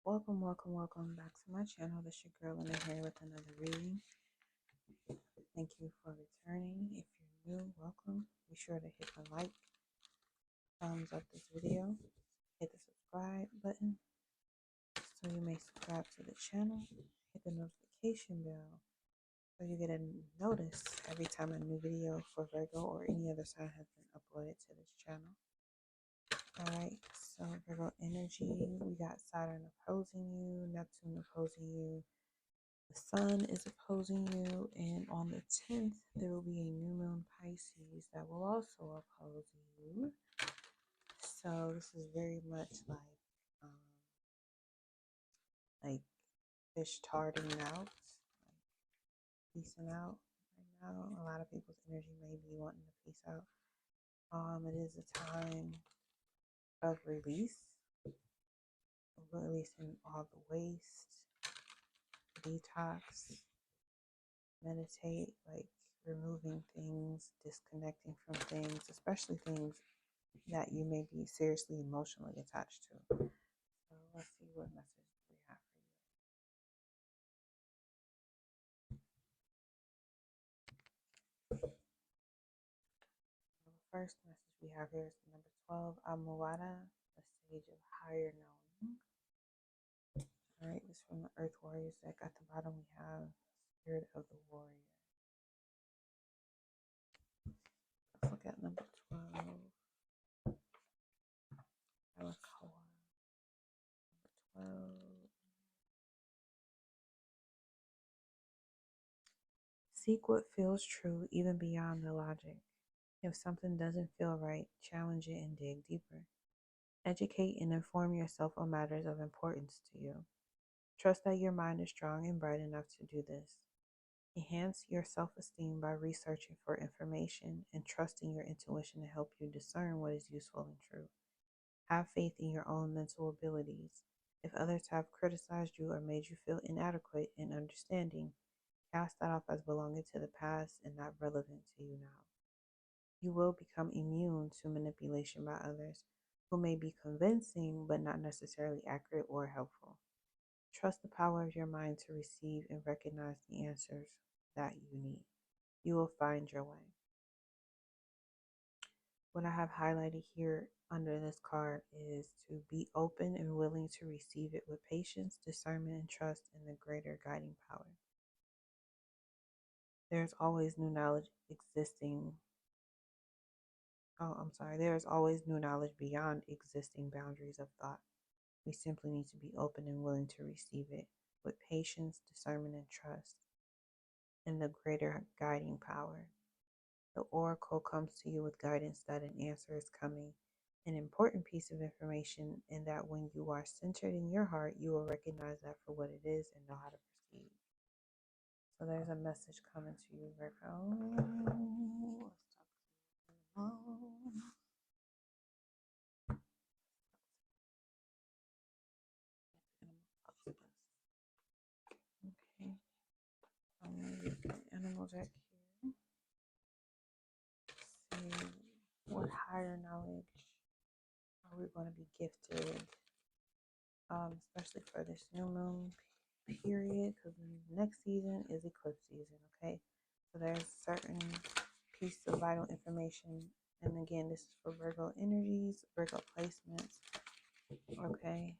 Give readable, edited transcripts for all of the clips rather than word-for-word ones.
Welcome back to my channel. This your girl Lena here with another reading. Thank you for returning. If you're new, welcome. Be sure to hit the like, thumbs up this video, hit the subscribe button so you may subscribe to the channel. Hit the notification bell so you get a notice every time a new video for Virgo or any other sign has been uploaded to this channel. Alright, so Virgo energy, we got Saturn opposing you, Neptune opposing you, the Sun is opposing you, and on the 10th, there will be a new moon Pisces that will also oppose you. So this is very much like fish starting out, like peacing out right now. A lot of people's energy may be wanting to peace out. It is a time of release, releasing all the waste, detox, meditate, like removing things, disconnecting from things, especially things that you may be seriously emotionally attached to. So let's see what message we have for you. The first message we have here is number 12, Amuada, the stage of higher knowing. Alright, this is from the Earth Warriors deck. At the bottom we have Spirit of the Warrior. Let's look at number 12. Alligo. Number 12. Seek what feels true even beyond the logic. If something doesn't feel right, challenge it and dig deeper. Educate and inform yourself on matters of importance to you. Trust that your mind is strong and bright enough to do this. Enhance your self-esteem by researching for information and trusting your intuition to help you discern what is useful and true. Have faith in your own mental abilities. If others have criticized you or made you feel inadequate in understanding, cast that off as belonging to the past and not relevant to you now. You will become immune to manipulation by others who may be convincing but not necessarily accurate or helpful. Trust the power of your mind to receive and recognize the answers that you need. You will find your way. What I have highlighted here under this card is to be open and willing to receive it with patience, discernment, and trust in the greater guiding power. There's always new knowledge existing. There is always new knowledge beyond existing boundaries of thought. We simply need to be open and willing to receive it with patience, discernment, and trust in the greater guiding power. The oracle comes to you with guidance that an answer is coming, an important piece of information, and that when you are centered in your heart, you will recognize that for what it is and know how to proceed. So there's a message coming to you, Virgo. Let's talk to you. Okay, I'm going to use the animal deck here. See what higher knowledge are we going to be gifted, especially for this new moon period, because the next season is eclipse season. Okay, so there's certain piece of vital information, and again, this is for Virgo energies, Virgo placements. Okay.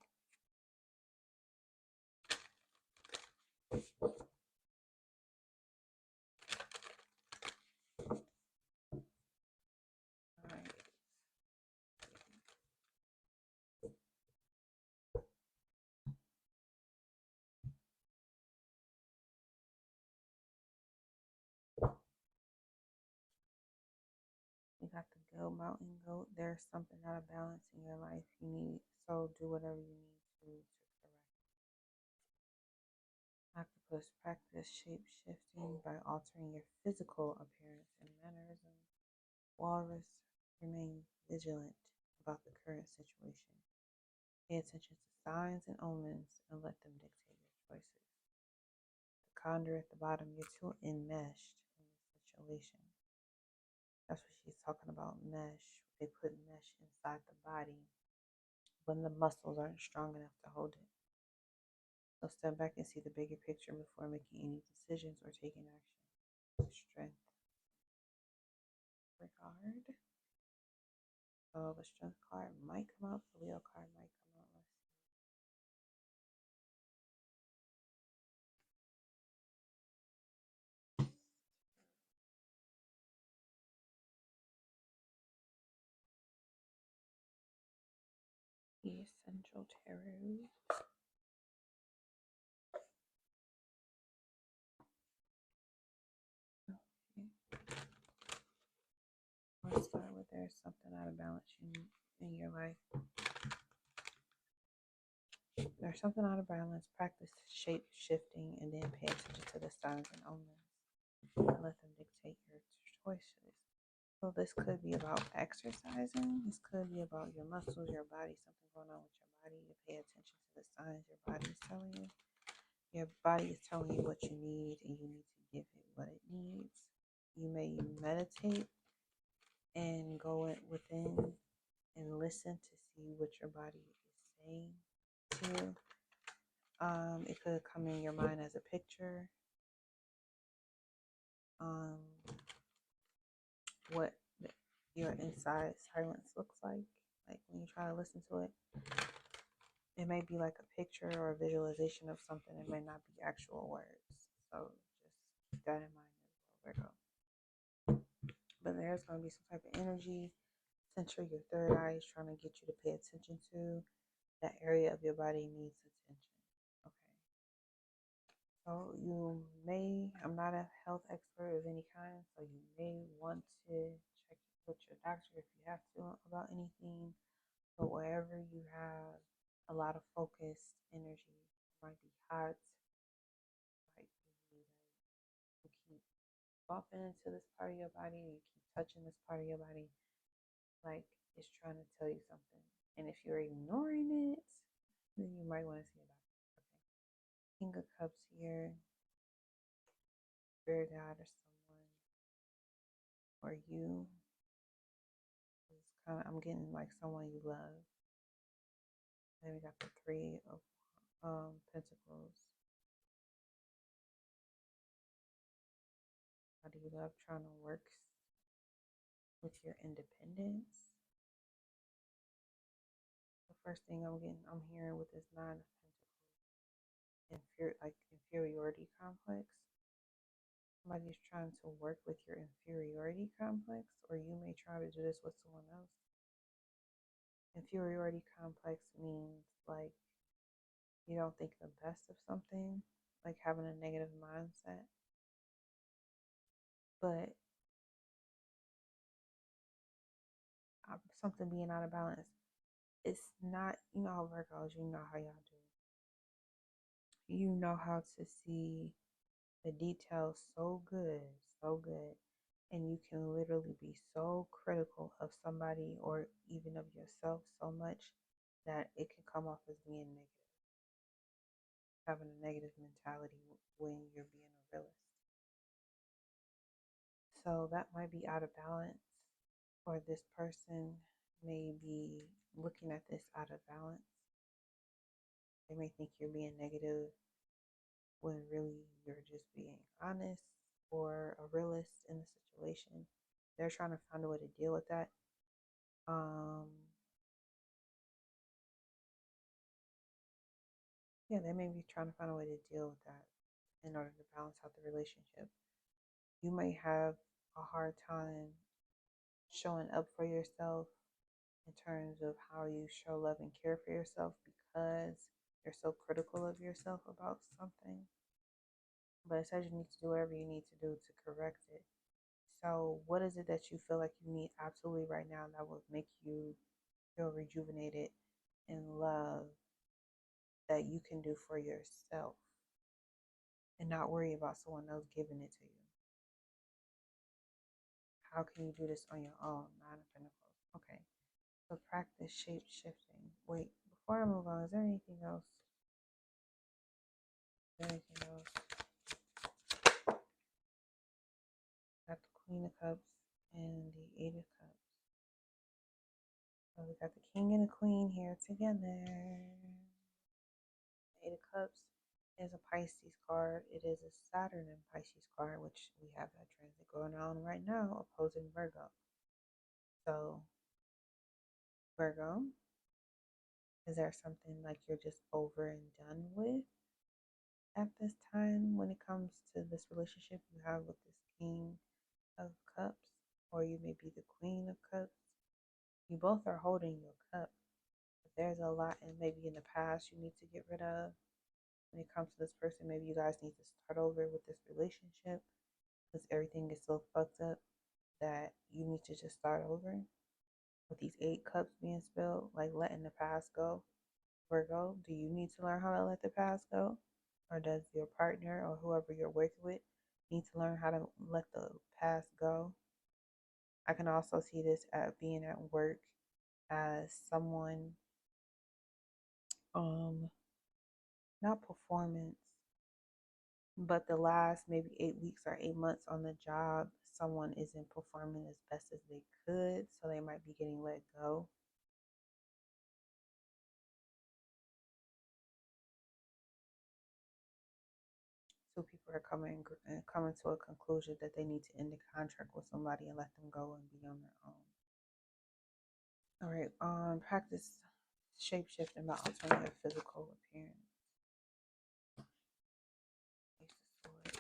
You got the Go Mountain Goat. There's something out of balance in your life you need, so do whatever you need to correct. Octopus, practice shape shifting by altering your physical appearance and mannerism. Walrus, remain vigilant about the current situation. Pay attention to signs and omens and let them dictate your choices. The Condor at the bottom, you're too enmeshed in this situation. That's what she's talking about, mesh. They put mesh inside the body when the muscles aren't strong enough to hold it. So step back and see the bigger picture before making any decisions or taking action. Strength. Regard. So the strength card might come out. The Leo card might come out. The Essential Tarot. Okay. Let's start with there's something out of balance in your life. There's something out of balance. Practice shape shifting and then pay attention to the signs and omens. And let them dictate your choices. So this could be about exercising. This could be about your muscles, your body, something going on with your body. You pay attention to the signs your body is telling you. Your body is telling you what you need, and you need to give it what it needs. You may meditate and go within and listen to see what your body is saying to you. It could come in your mind as a picture. What your inside silence looks like when you try to listen to it. It may be like a picture or a visualization of something. It may not be actual words. So just keep that in mind as well, Virgo. But there's going to be some type of energy. Center your third eye is trying to get you to pay attention to. That area of your body needs attention. Okay. So you may, I'm not a health expert of any kind, so you may want to check with your doctor if you have to about anything. But wherever you have a lot of focused energy, it might be hot, might be like you keep bumping into this part of your body, you keep touching this part of your body, like it's trying to tell you something. And if you're ignoring it, then you might want to see a doctor. Okay. King of Cups here, Spirit God or someone, or you. It's kind of, I'm getting like someone you love. Then we got the Three of Pentacles. How do you love trying to work with your independence? The first thing I'm hearing with this Nine of Pentacles, like inferiority complex. Somebody's trying to work with your inferiority complex, or you may try to do this with someone else. Inferiority complex means like you don't think the best of something, like having a negative mindset. But something being out of balance, it's not, you know how Virgos, you know how y'all do. You know how to see the details so good, and you can literally be so critical of somebody or even of yourself so much that it can come off as being negative, having a negative mentality when you're being a realist. So that might be out of balance, or this person may be looking at this out of balance. They may think you're being negative when really you're just being honest or a realist in the situation. They're trying to find a way to deal with that. Yeah, they may be trying to find a way to deal with that in order to balance out the relationship. You may have a hard time showing up for yourself in terms of how you show love and care for yourself because you're so critical of yourself about something. But it says you need to do whatever you need to do to correct it. So what is it that you feel like you need absolutely right now that would make you feel rejuvenated in love that you can do for yourself and not worry about someone else giving it to you? How can you do this on your own? Nine of Pentacles. Okay. So practice shape shifting. Wait, before I move on, is there anything else? Is there anything else? Got the Queen of Cups and the Eight of Cups. So we got the King and the Queen here together. Eight of Cups is a Pisces card. It is a Saturn and Pisces card, which we have that transit going on right now, opposing Virgo. So, Virgo, is there something like you're just over and done with at this time when it comes to this relationship you have with this King of Cups? Or you may be the Queen of Cups. You both are holding your cup. But there's a lot, and maybe in the past you need to get rid of. When it comes to this person, maybe you guys need to start over with this relationship because everything is so fucked up that you need to just start over. With these 8 cups being spilled, like letting the past go. Virgo, do you need to learn how to let the past go? Or does your partner or whoever you're working with need to learn how to let the past go? I can also see this at being at work as someone, not performance, but the last maybe 8 weeks or 8 months on the job, someone isn't performing as best as they could, so they might be getting let go. So people are coming to a conclusion that they need to end the contract with somebody and let them go and be on their own. All right, practice shape-shifting by alternative physical appearance. Ace of Swords.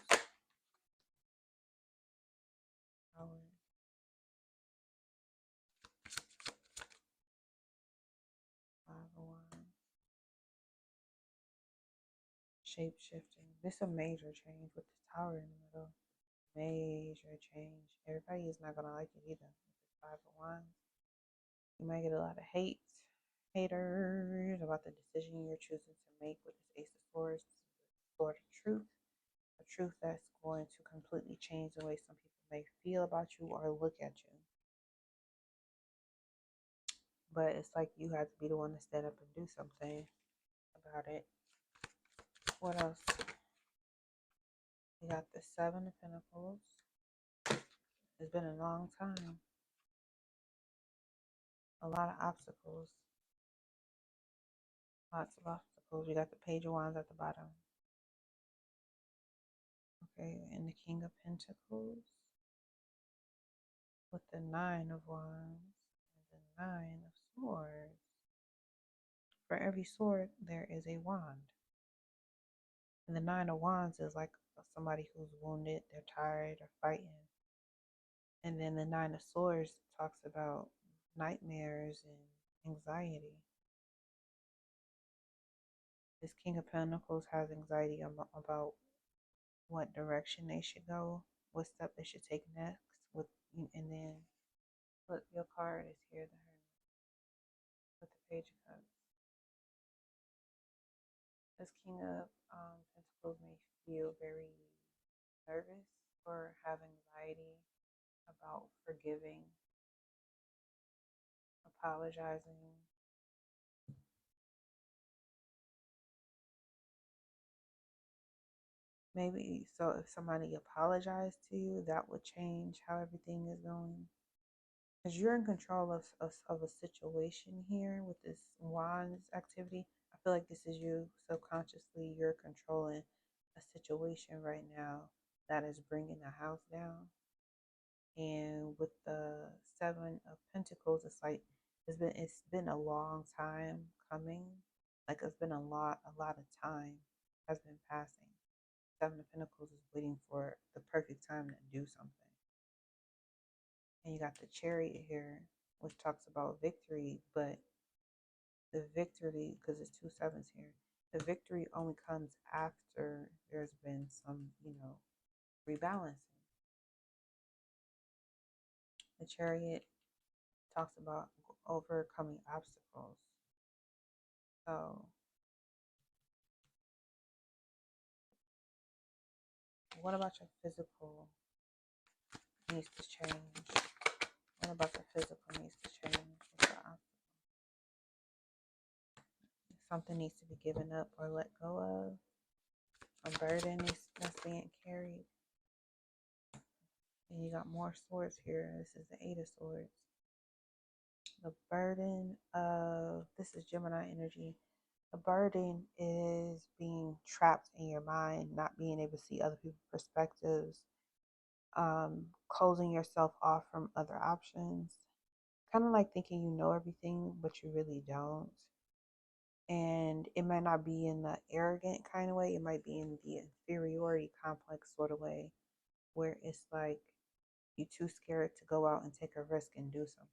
Power. Five of Wands. Shape-shifting. This is a major change with the Tower in the middle. Major change. Everybody is not gonna like it either. With this Five of Wands. You might get a lot of haters about the decision you're choosing to make with this Ace of Swords. Sword of Truth. A truth that's going to completely change the way some people may feel about you or look at you. But it's like you have to be the one to stand up and do something about it. What else? We got the Seven of Pentacles. It's been a long time. A lot of obstacles. Lots of obstacles. We got the Page of Wands at the bottom. Okay, and the King of Pentacles. With the Nine of Wands. And the Nine of Swords. For every sword, there is a wand. And the Nine of Wands is like somebody who's wounded, they're tired or fighting. And then the Nine of Swords talks about nightmares and anxiety. This King of Pentacles has anxiety about what direction they should go, what step they should take next. And then, look, your card is here, the Hermit, with the Page of Cups. This King of Pentacles may feel very nervous or have anxiety about forgiving, apologizing. Maybe so if somebody apologized to you, that would change how everything is going. Because you're in control of a situation here with this Wands activity. I feel like this is you subconsciously. You're controlling a situation right now that is bringing the house down. And with the Seven of Pentacles, it's like it's been a long time coming. Like it's been a lot of time has been passing. Seven of Pentacles is waiting for the perfect time to do something. And you got the Chariot here, which talks about victory, but the victory, because it's 2 sevens here, the victory only comes after there's been some, rebalancing. The Chariot talks about overcoming obstacles. So, what about your physical needs to change? What about your physical needs to change? Something needs to be given up or let go of. A burden that's being carried. And you got more swords here. This is the Eight of Swords. The burden of, this is Gemini energy. The burden is being trapped in your mind, not being able to see other people's perspectives, closing yourself off from other options, kind of like thinking you know everything, but you really don't. And it might not be in the arrogant kind of way, it might be in the inferiority complex sort of way, where it's like you're too scared to go out and take a risk and do something.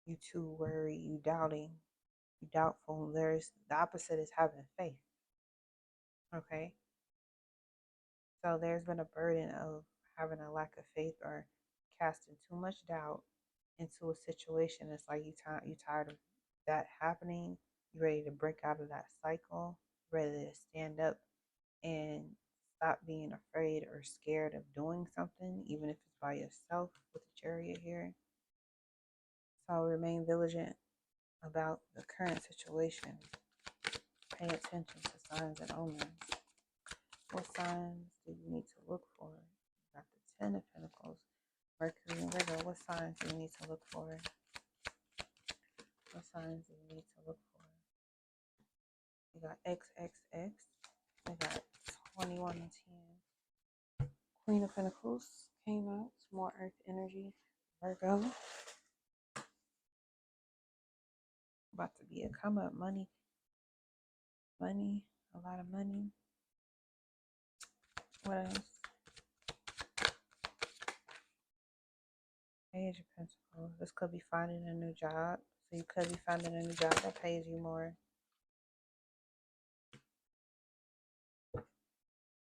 You too worried, you doubting, you doubtful. There's the opposite is having faith. Okay. So there's been a burden of having a lack of faith or casting too much doubt into a situation. It's like you tired of that happening. You're ready to break out of that cycle. You're ready to stand up and stop being afraid or scared of doing something, even if it's by yourself with the chariot here. So remain vigilant about the current situation. Pay attention to signs and omens. What signs do you need to look for? You got the Ten of Pentacles, Mercury and Virgo. What signs do you need to look for? What signs do you need to look for? You got XXX. We got 21 and 10. Queen of Pentacles came out. More Earth energy. Virgo. About to be a come up. Money. Money. A lot of money. What else? Page of Pentacles. This could be finding a new job. So you could be finding a new job that pays you more.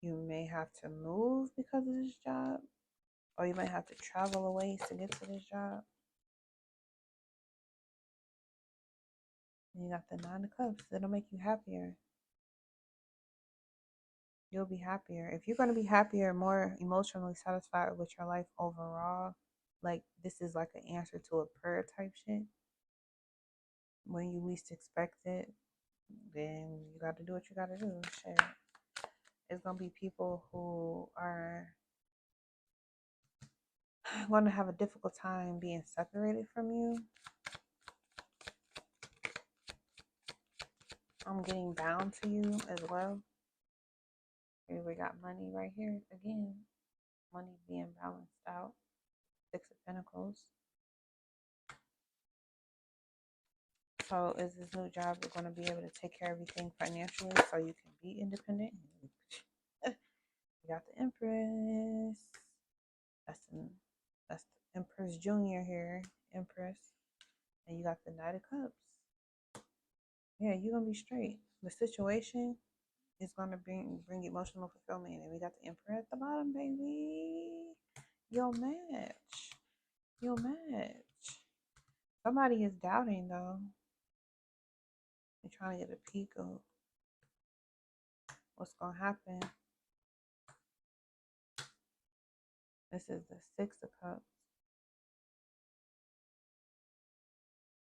You may have to move because of this job. Or you might have to travel away to get to this job. And you got the Nine of Cups. It'll make you happier. You'll be happier. If you're going to be happier, more emotionally satisfied with your life overall, like this is like an answer to a prayer type shit. When you least expect it, then you got to do what you got to do. Shit. It's going to be people who are going to have a difficult time being separated from you. I'm getting bound to you as well. Here we got money right here again. Money being balanced out. Six of Pentacles. So is this new job you're going to be able to take care of everything financially so you can be independent? You got the Empress. That's the Empress Junior here. Empress. And you got the Knight of Cups. Yeah, you're going to be straight. The situation is going to bring emotional fulfillment. And we got the Emperor at the bottom, baby. You'll match. You'll match. Somebody is doubting, though. They're trying to get a peek of what's going to happen. This is the Six of Cups.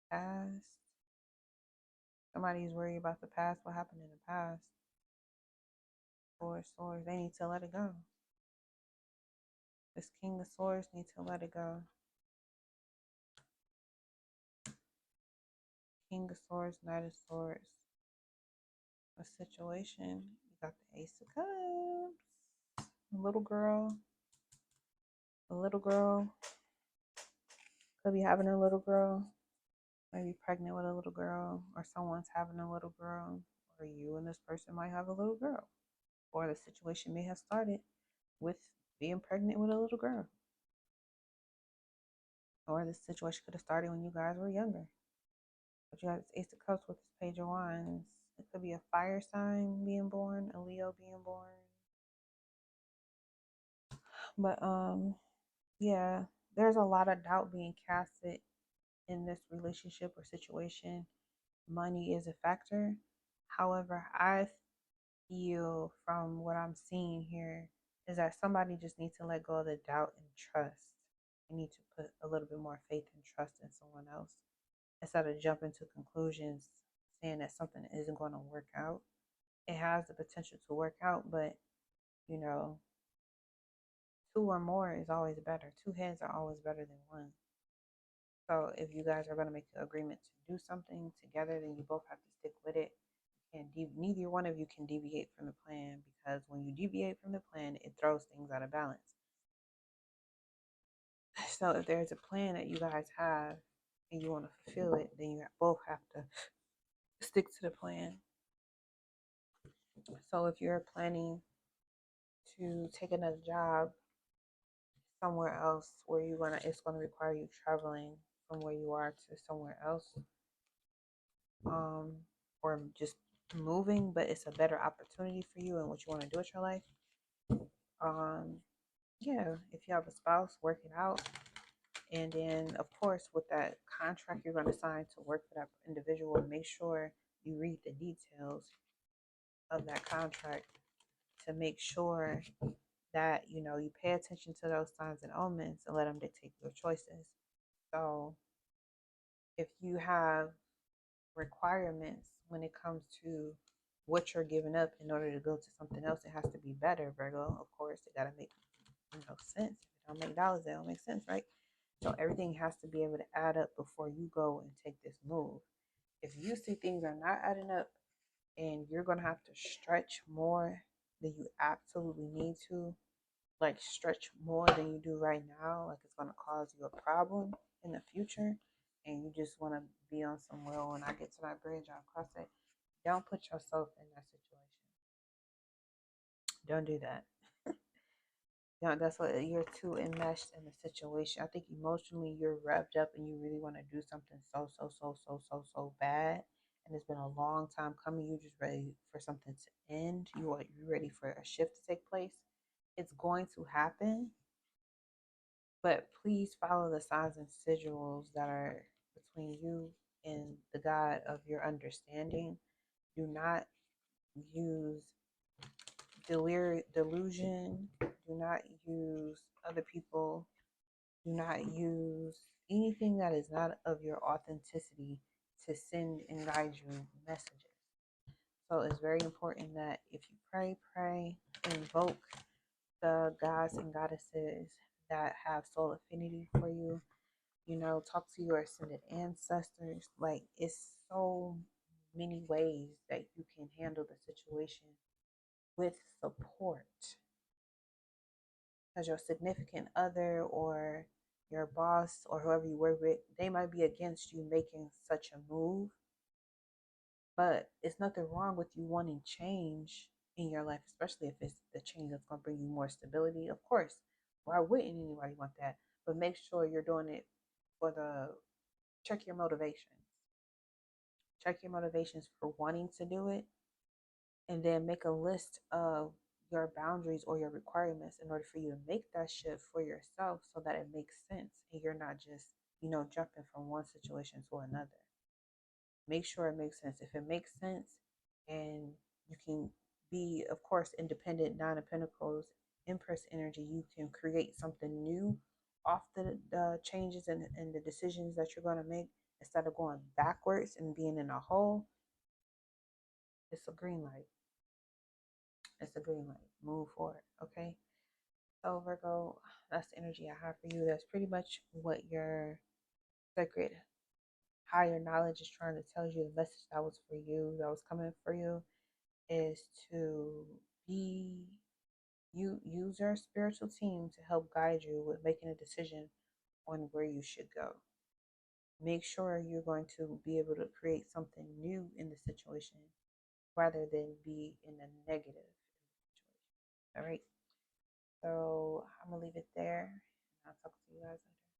Past. Somebody's worried about the past, what happened in the past. Four of Swords, they need to let it go. This King of Swords needs to let it go. King of Swords, Knight of Swords. A situation. You got the Ace of Cups. A little girl. A little girl. Could be having a little girl. Maybe pregnant with a little girl. Or someone's having a little girl. Or you and this person might have a little girl. Or the situation may have started with being pregnant with a little girl. Or this situation could have started when you guys were younger. But you got this Ace of Cups with this Page of Wands. It could be a fire sign being born, a Leo being born. But yeah, there's a lot of doubt being casted in this relationship or situation. Money is a factor. However, I feel from what I'm seeing here is that somebody just needs to let go of the doubt and trust. They need to put a little bit more faith and trust in someone else instead of jumping to conclusions saying that something isn't going to work out. It has the potential to work out, but you know, two or more is always better. Two heads are always better than one. So if you guys are going to make an agreement to do something together, then you both have to stick with it. And neither one of you can deviate from the plan, because when you deviate from the plan, it throws things out of balance. So if there's a plan that you guys have and you want to fulfill it, then you both have to stick to the plan. So if you're planning to take another job somewhere else where it's gonna require you traveling from where you are to somewhere else, or just moving, but it's a better opportunity for you and what you want to do with your life. Yeah, if you have a spouse, work it out. And then, of course, with that contract you're going to sign to work for that individual, make sure you read the details of that contract to make sure that, you know, you pay attention to those signs and omens and let them dictate your choices. So if you have requirements when it comes to what you're giving up in order to go to something else, it has to be better, Virgo. Of course, it got to make, sense. If it don't make dollars, it don't make sense, right? So everything has to be able to add up before you go and take this move. If you see things are not adding up and you're going to have to stretch more than you absolutely need to, like stretch more than you do right now, like it's going to cause you a problem in the future, and you just want to be on some, well, when I get to that bridge, I'll cross it. Don't put yourself in that situation. Don't do that. That's what you're too enmeshed in the situation. I think emotionally you're wrapped up and you really want to do something so bad. And it's been a long time coming. You're just ready for something to end. You're ready for a shift to take place. It's going to happen. But please follow the signs and sigils that are between you and the God of your understanding. Do not use delusion. Do not use other people. Do not use anything that is not of your authenticity to send and guide you messages. So it's very important that if you pray, invoke the gods and goddesses that have soul affinity for you. You know, talk to your ascended ancestors. Like, it's so many ways that you can handle the situation with support, because your significant other or your boss or whoever you work with, they might be against you making such a move, but it's nothing wrong with you wanting change in your life, especially if it's the change that's going to bring you more stability. Of course, why wouldn't anybody want that? But make sure you're doing it for check your motivations. Check your motivations for wanting to do it, and then make a list of your boundaries or your requirements in order for you to make that shift for yourself so that it makes sense and you're not just, jumping from one situation to another. Make sure it makes sense. If it makes sense and you can be, of course, independent, Nine of Pentacles, Empress energy, you can create something new off the changes and the decisions that you're going to make instead of going backwards and being in a hole. It's a green light. It's a green light. Move forward, okay? So Virgo, that's the energy I have for you. That's pretty much what your sacred higher knowledge is trying to tell you. The message that was for you, that was coming for you, is to use your spiritual team to help guide you with making a decision on where you should go. Make sure you're going to be able to create something new in the situation rather than be in a negative situation. All right. So I'm gonna leave it there. I'll talk to you guys later.